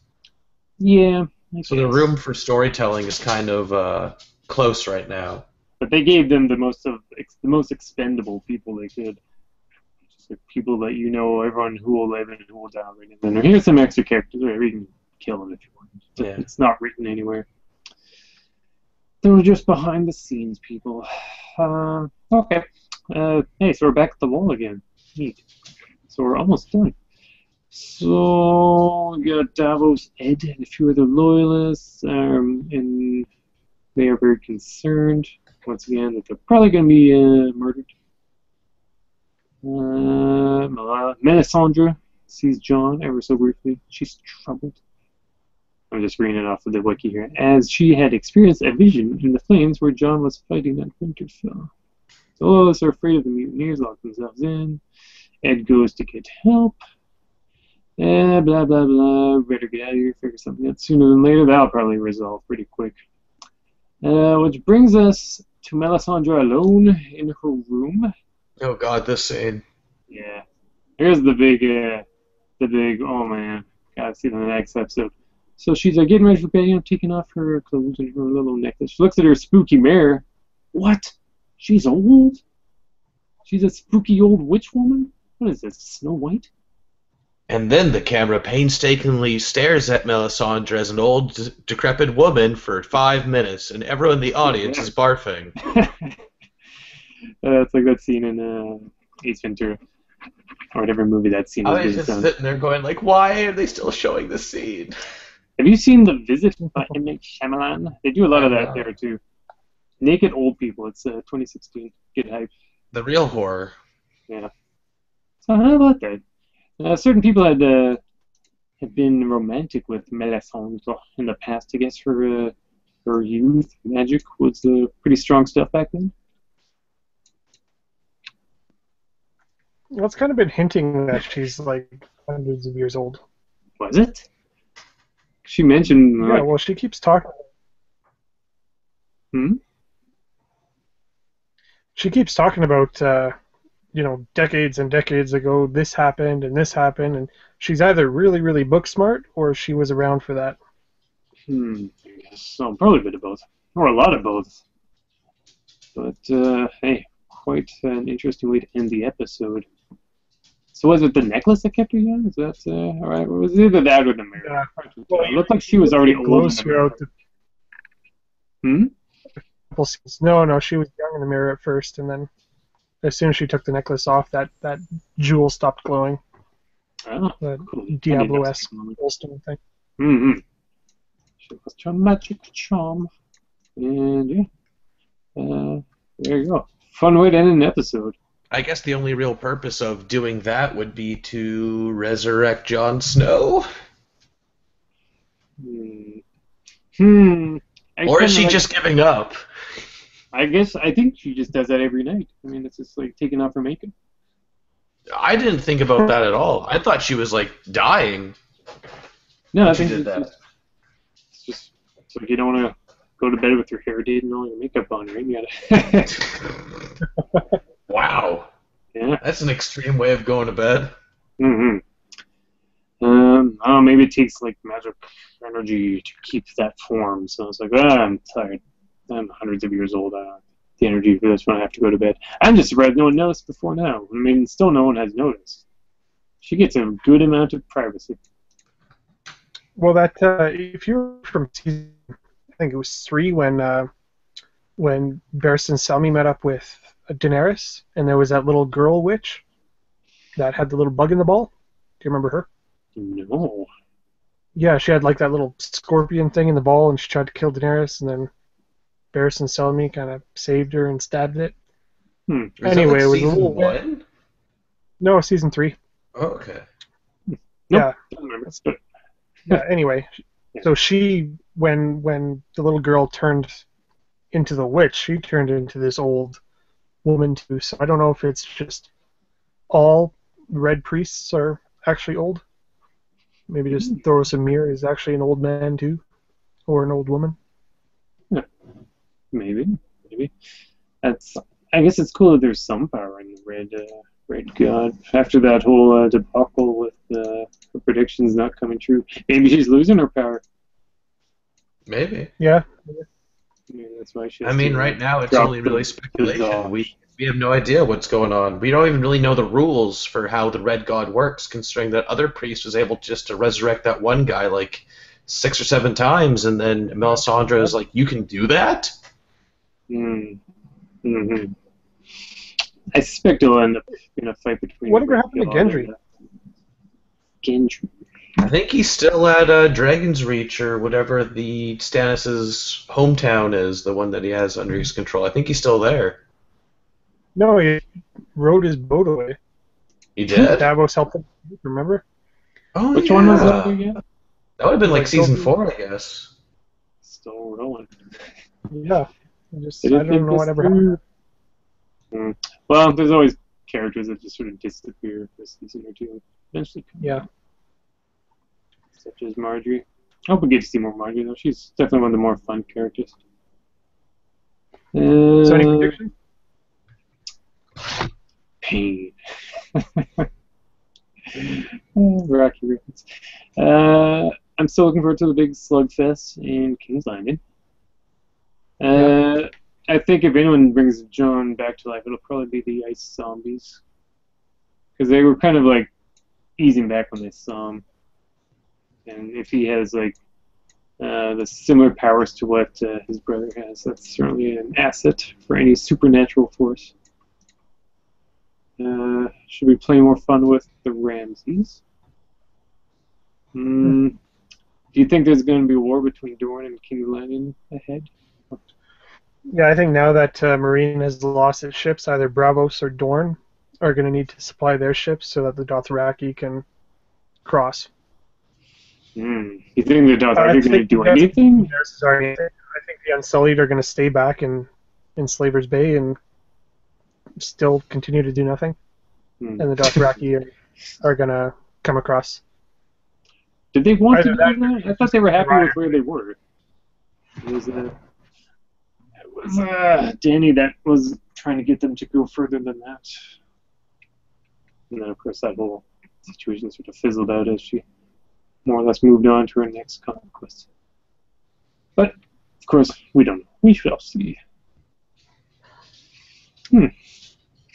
Yeah. So the room for storytelling is kind of close right now. But they gave them the most expendable people they could. Just like people that you know, everyone who will live and who will die. Right? And then here's some extra characters. Whatever, you can kill them if you want. Yeah. It's not written anywhere. They were just behind the scenes people. Okay. Hey, so we're back at the wall again. Neat. So we're almost done. So we got Davos, Ed, and a few other loyalists, and they are very concerned once again that they're probably going to be murdered. Melisandre sees Jon ever so briefly. She's troubled. I'm just reading it off of the wiki here. As she had experienced a vision in the flames where Jon was fighting at Winterfell. So all of us are afraid of the mutineers, lock themselves in. Ed goes to get help. Blah, blah, blah. Better get out of here, figure something out sooner than later. That'll probably resolve pretty quick. Which brings us to Melisandre alone in her room. Oh god, this scene. Yeah. Here's the big, oh man. Gotta see the next episode. So she's getting ready for bed, taking off her clothes and her little necklace. She looks at her spooky mirror. What? She's old? She's a spooky old witch woman? What is this, Snow White? And then the camera painstakingly stares at Melisandre as an old, decrepit woman for 5 minutes, and everyone in the audience is barfing. It's like that scene in Ace Ventura, or whatever movie that scene is. I was just sitting there going, like, why are they still showing this scene? Have you seen The Visit by M. Night Shyamalan? They do a lot of that there, too. Naked old people. It's 2016. Get hype. The real horror. Yeah. So how about that? Certain people had been romantic with Melisandre in the past. I guess her youth, magic was pretty strong stuff back then. Well, it's kind of been hinting that she's like hundreds of years old. Was it? She mentioned. Yeah, well, she keeps talking. She keeps talking about, decades and decades ago, this happened, and she's either really, really book smart, or she was around for that. So probably a bit of both, or a lot of both. But hey, quite an interesting way to end the episode. So was it the necklace that kept her young? Is that all right? Or was it either that or the mirror? Yeah. Well, it looked like she was already old. No, she was young in the mirror at first, and then as soon as she took the necklace off, that jewel stopped glowing. Oh, cool. Diablo-esque goldstone thing. She lost her magic charm, and yeah, There you go. Fun way to end an episode. I guess the only real purpose of doing that would be to resurrect Jon Snow. Or is she just giving up? I think she just does that every night. I mean, it's just like taking off her makeup. I didn't think about that at all. I thought she was like dying. No, I think it's like you don't want to go to bed with your hair did and all your makeup on, right? You gotta. Wow. Yeah. That's an extreme way of going to bed. Mm-hmm. Maybe it takes like magic energy to keep that form. So it's like, I'm tired. I'm hundreds of years old. I don't have the energy for this when I have to go to bed. I'm just surprised no one noticed before now. I mean, still no one has noticed. She gets a good amount of privacy. Well, that if you're from season, I think it was 3 when Varys and Selmy met up with Daenerys, and there was that little girl witch that had the little bug in the ball. Do you remember her? No. Yeah, she had like that little scorpion thing in the ball, and she tried to kill Daenerys, and then Varys and Selmy kind of saved her and stabbed it. Anyway, it was season 1? No, season 3. Oh, okay. Nope. Yeah. Don't remember. Yeah. Anyway, so she, when the little girl turned into the witch, she turned into this old woman too. So I don't know if it's just all red priests are actually old. Maybe just Thoros and Mir is actually an old man too, or an old woman. Yeah. Maybe. I guess it's cool that there's some power in the Red God. After that whole debacle with the predictions not coming true, maybe she's losing her power. Maybe. Yeah. That's why she. I mean, right now it's only really speculation. We have no idea what's going on. We don't even really know the rules for how the Red God works, considering that other priest was able just to resurrect that one guy like 6 or 7 times, and then Melisandre is like, "You can do that?" Mm-hmm. I suspect it'll end up in a fight between. Whatever happened to Gendry? Gendry. I think he's still at Dragon's Reach or whatever the Stannis' hometown is, the one that he has under his control. I think he's still there. No, he rode his boat away. He did? Davos helped him, remember? Oh, Which one was that again? That would have been like season 4, I guess. Still rolling. Yeah. I don't know whatever happened. Well, there's always characters that just sort of disappear for a season or two. Eventually come back. Such as Marjorie. I hope we get to see more Marjorie, though. She's definitely one of the more fun characters. So any predictions? Pain. Rocky reference. I'm still looking forward to the big slugfest in King's Landing. I think if anyone brings Jon back to life, it'll probably be the ice zombies. Because they were kind of like easing back when they saw him. And if he has like the similar powers to what his brother has, that's certainly an asset for any supernatural force. Should we play more fun with the Ramses? Do you think there's going to be a war between Dorne and King's Landing ahead? Yeah, I think now that Marine has lost its ships, either Bravos or Dorne are going to need to supply their ships so that the Dothraki can cross. You think the Dothraki are going to do anything? I think the Unsullied are going to stay back in Slaver's Bay and still continue to do nothing. And the Dothraki are going to come across. Did they want to do that? I thought they were happy with where they were. It was Dany that was trying to get them to go further than that. And then, of course, that whole situation sort of fizzled out as she more or less moved on to her next conquest. But, of course, we don't know. We shall see. I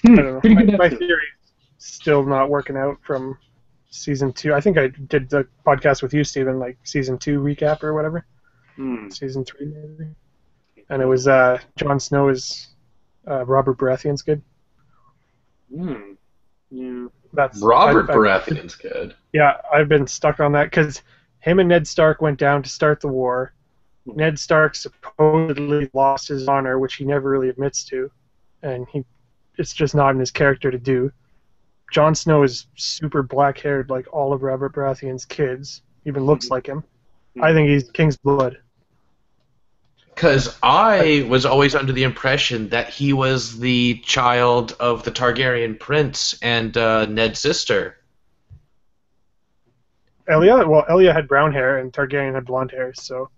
don't know. Pretty good my theory is still not working out from season 2. I think I did the podcast with you, Stephen, like season 2 recap or whatever. Season 3, maybe. And it was Jon Snow is Robert Baratheon's good. Yeah. That's Robert Baratheon's good. Yeah, I've been stuck on that because him and Ned Stark went down to start the war. Ned Stark supposedly lost his honor, which he never really admits to. and it's just not in his character to do. Jon Snow is super black-haired, like all of Robert Baratheon's kids. Even looks like him. I think he's King's blood. Because I was always under the impression that he was the child of the Targaryen prince and Ned's sister. Elia had brown hair and Targaryen had blonde hair, so.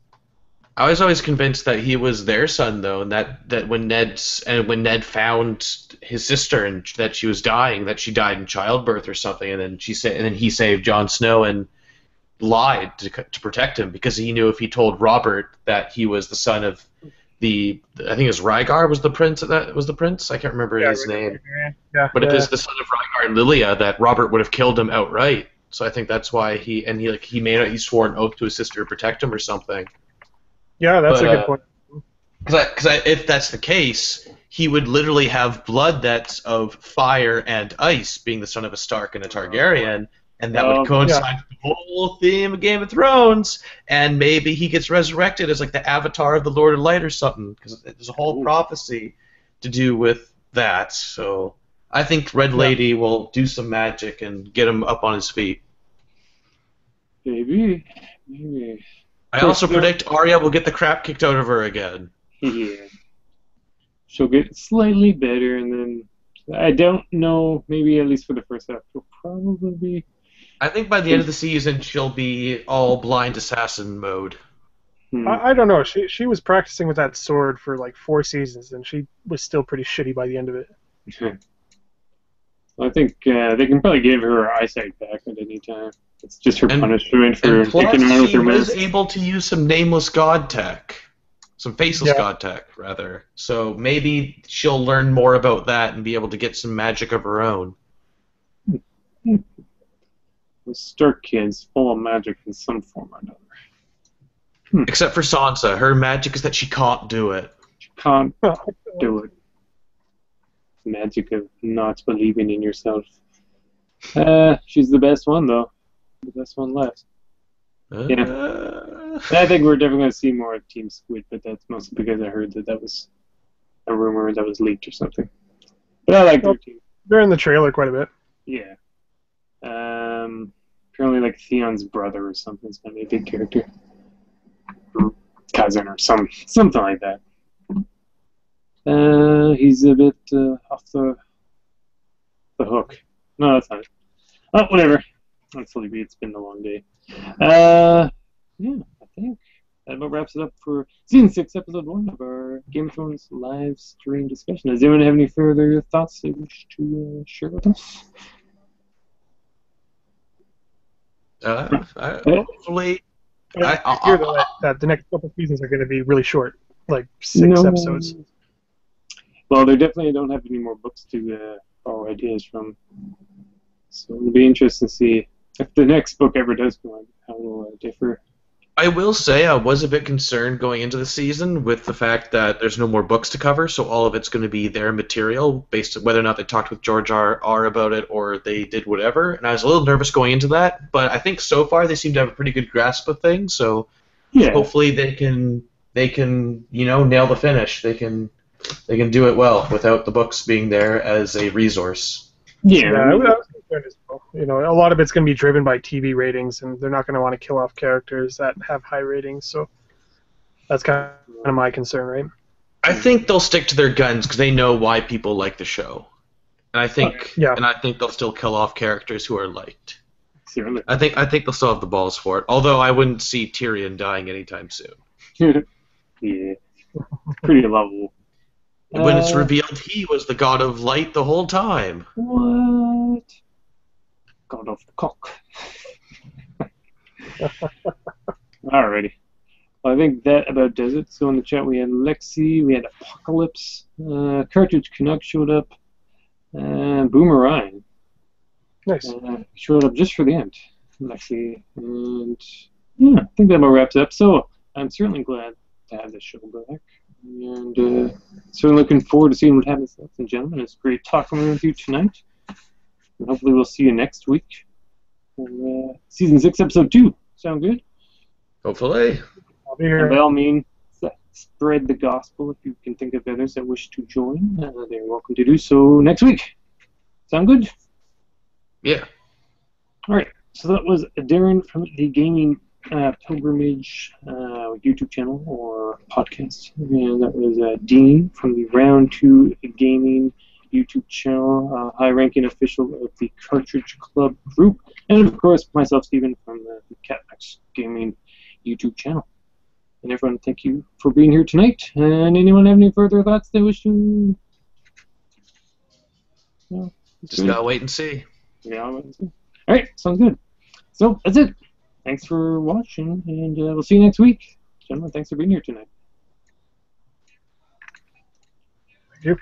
I was always convinced that he was their son, though, and that when Ned found his sister and that she was dying, that she died in childbirth or something, and then he saved Jon Snow and lied to protect him because he knew if he told Robert that he was the son of I think it was Rhaegar was the prince. I can't remember his name. Yeah, but if it's the son of Rhaegar and Lilia, that Robert would have killed him outright. So I think that's why he swore an oath to his sister to protect him or something. Yeah, that's a good point. Because if that's the case, he would literally have blood that's of fire and ice, being the son of a Stark and a Targaryen, and that would coincide with the whole theme of Game of Thrones, and maybe he gets resurrected as like the avatar of the Lord of Light or something, because there's a whole prophecy to do with that. So I think Red Lady will do some magic and get him up on his feet. Maybe. I also predict Arya will get the crap kicked out of her again. Yeah. She'll get slightly better, and then I don't know. Maybe at least for the first half, she'll probably be. I think by the end of the season, she'll be all blind assassin mode. I don't know. She was practicing with that sword for like 4 seasons, and she was still pretty shitty by the end of it. I think they can probably give her eyesight back at any time. It's just her punishment for taking her out with her mouth. She was able to use some nameless god tech. Some faceless god tech, rather. So maybe she'll learn more about that and be able to get some magic of her own. The Stark kid's full of magic in some form or another. Except for Sansa. Her magic is that she can't do it. She can't do it. Magic of not believing in yourself. She's the best one, though. The best one left. I think we're definitely going to see more of Team Squid, but that's mostly because I heard that was a rumor that was leaked or something. But I like their team. They're in the trailer quite a bit. Yeah. Apparently, like Theon's brother or something is going to be a big character. Or cousin or something like that. He's a bit off the hook. No, that's not it. Oh, whatever. I'm sleepy. It's been a long day. Yeah, I think that about wraps it up for Season 6, Episode 1 of our Game of Thrones live stream discussion. Does anyone have any further thoughts they wish to share with us? Hopefully... I hear that the next couple seasons are going to be really short, like 6 episodes. Well, they definitely don't have any more books to borrow ideas from. So it'll be interesting to see if the next book ever does come out, how it'll differ. I will say I was a bit concerned going into the season with the fact that there's no more books to cover, so all of it's going to be their material, based on whether or not they talked with George R. about it or they did whatever. And I was a little nervous going into that, but I think so far they seem to have a pretty good grasp of things, so hopefully they can nail the finish. They can do it well without the books being there as a resource. Yeah, I was concerned as well. A lot of it's going to be driven by TV ratings, and they're not going to want to kill off characters that have high ratings. So that's kind of my concern, right? I think they'll stick to their guns because they know why people like the show, and I think they'll still kill off characters who are liked. Certainly. I think they'll still have the balls for it. Although I wouldn't see Tyrion dying anytime soon. Yeah, pretty lovable. When it's revealed he was the god of light the whole time. What? God of the cock. Alrighty. Well, I think that about does it. So in the chat we had Lexi, we had Apocalypse, Cartridge Canuck showed up, and Boomerang. Nice. Showed up just for the end, Lexi. And yeah, I think that about wraps it up. So I'm certainly glad to have this show back. And certainly looking forward to seeing what happens next. And gentlemen, it's great talking with you tonight. And hopefully we'll see you next week for Season 6, Episode 2. Sound good? Hopefully. I'll be here. And by all means, spread the gospel if you can think of others that wish to join. They're welcome to do so next week. Sound good? Yeah. All right. So that was Darren from the Gaming Pilgrimage YouTube channel or podcast. And that was Dean from the Round 2 Gaming YouTube channel, high-ranking official of the Cartridge Club group. And, of course, myself, Stephen, from the Catmax Gaming YouTube channel. And everyone, thank you for being here tonight. And anyone have any further thoughts they wish to... No, just gotta wait and see. Yeah, I'll wait and see. All right, sounds good. So, that's it. Thanks for watching, and we'll see you next week. Gentlemen, thanks for being here tonight. Thank you.